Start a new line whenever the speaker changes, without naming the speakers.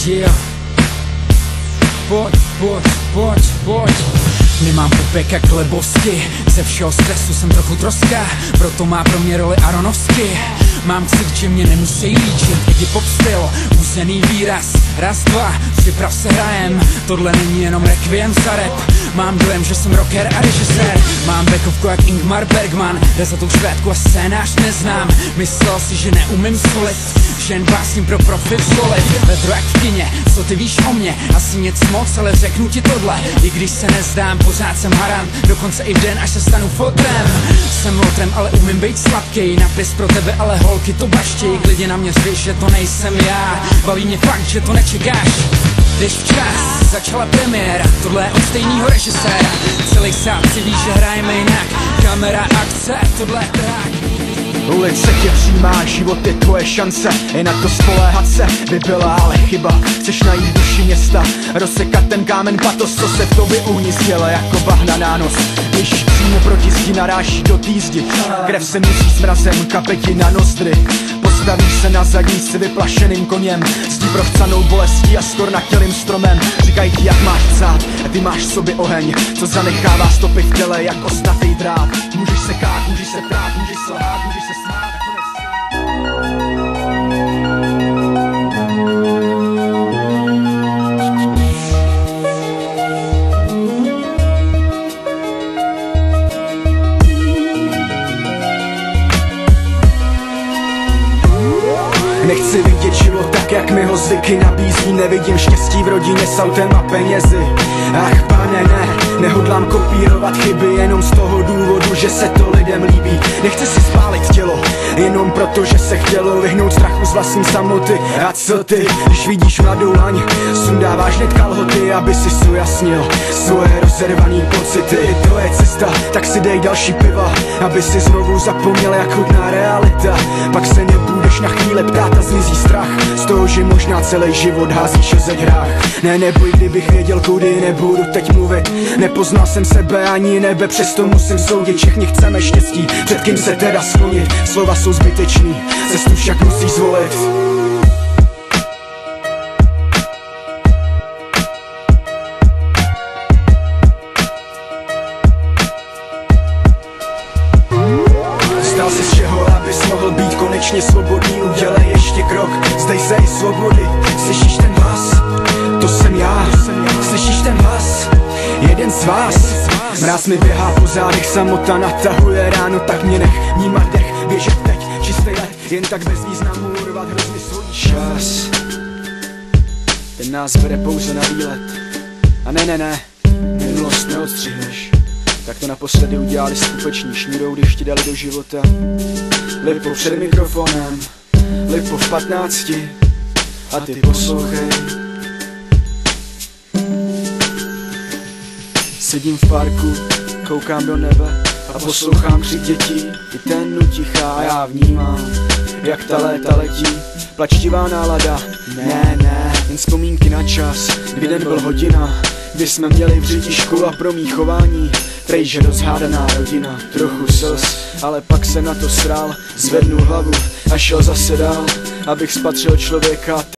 Yeah. Pojď. Nemám popek jak Lebowski, ze všeho stresu jsem trochu troska, proto má pro mě roli Aronovsky. Mám cit, že mě nemusí líčit, Iggy Pop styl, úzený výraz. Raz, dva, připrav se hrajem, tohle není jenom requiem za rap. Mám dojem, že jsem rocker a režisér, mám bekovku jak Ingmar Bergman, jde za tou švédku a scénář neznám. Myslel si, že neumím solit, že jen básním pro profit solit. Vedro jak v kině, co ty víš o mně, asi nic moc, ale řeknu ti tohle. I když se nezdám, pořád jsem harant, dokonce i v den, až se stanu fotrem. Jsem lotrem, ale umím být sladkej, napis pro tebe, ale holky to baštěj. Klidně na mě řvi, že to nejsem já, baví mě fakt, že to nečekáš. Když včas začala premiéra, tohle je od stejného režiséra. Celý sál si ví, že hrajeme jinak, kamera, akce, tohle je trák.
Ulice tě přijímá, život je tvoje šance, je na to spoléhat se, by byla ale chyba. Chceš najít duši města, rozsekat ten kámen patos, co se v tobě uhnistěle jako bahna na nos. Když přímo proti zdi naráží do týzdi, krev se mísí s mrazem, kapeti na nozdry. Postavíš se na zadnici vyplašeným koněm, zdí prochcanou bolestí a skornatělým stromem. Říkají ti, jak máš psát, a ty máš v sobě oheň, co zanechává stopy v těle jak ostnatý drát. Můžeš se kát, můžeš se prát, můžeš se lhát, můžeš se smát. Nechci vidět život tak, jak mi ho zvyky nabízí. Nevidím štěstí v rodině s autem a penězi. Ach pane, ne, nehodlám kopírovat chyby jenom z toho důvodu, že se to lidem líbí. Nechci si spálit tělo, jenom proto, že se chtělo vyhnout strachu z vlastní samoty. A co ty, když vidíš mladou laň, sundáváš hned kalhoty, aby si ujasnil svoje rozervaný pocity. To je cesta, tak si dej další piva, aby si znovu zapomněl, jak chutná realita. Pak se nebudeš na chvíli ptát a zmizí strach z toho, že možná celý život házíš o zeď hrách. Ne, neboj, kdybych věděl kudy, nebudu teď mluvit. Nepoznal jsem sebe ani nebe, přesto musím soudit. Všichni chceme štěstí, před kým se teda sklonit. Slova jsou zbytečný, cestu však musíš zvolit. Vzdal si z čeho, abys mohl být konečně svobodný. Udělej ještě krok, zdej se i svobody. Slyšíš ten hlas? To jsem já. Slyšíš ten hlas? Jeden z vás. Mráz mi běhá po zádech, samota natahuje ráno, tak mě nech vnímat dech. Běžet teď, čistý let, jen tak bez významu urvat hrozně svůj čas. Ten nás bere pouze na výlet. A ne, minulost neodstřihneš. Tak to naposledy udělali skupeční šňůrou, když ti dali do života. Lipo před mikrofonem, lipo v 15 a ty poslouchej. Sedím v parku, koukám do nebe a poslouchám křik dětí. I ten utichá a já vnímám, jak ta léta letí. Plačtivá nálada, ne, jen vzpomínky na čas, kdy den byl hodina, kdy jsme měli v řidičku a pro mý chování prejže rozhádaná rodina. Trochu slz, ale pak se na to srál, zvednu hlavu a šel zase dál, abych spatřil člověka.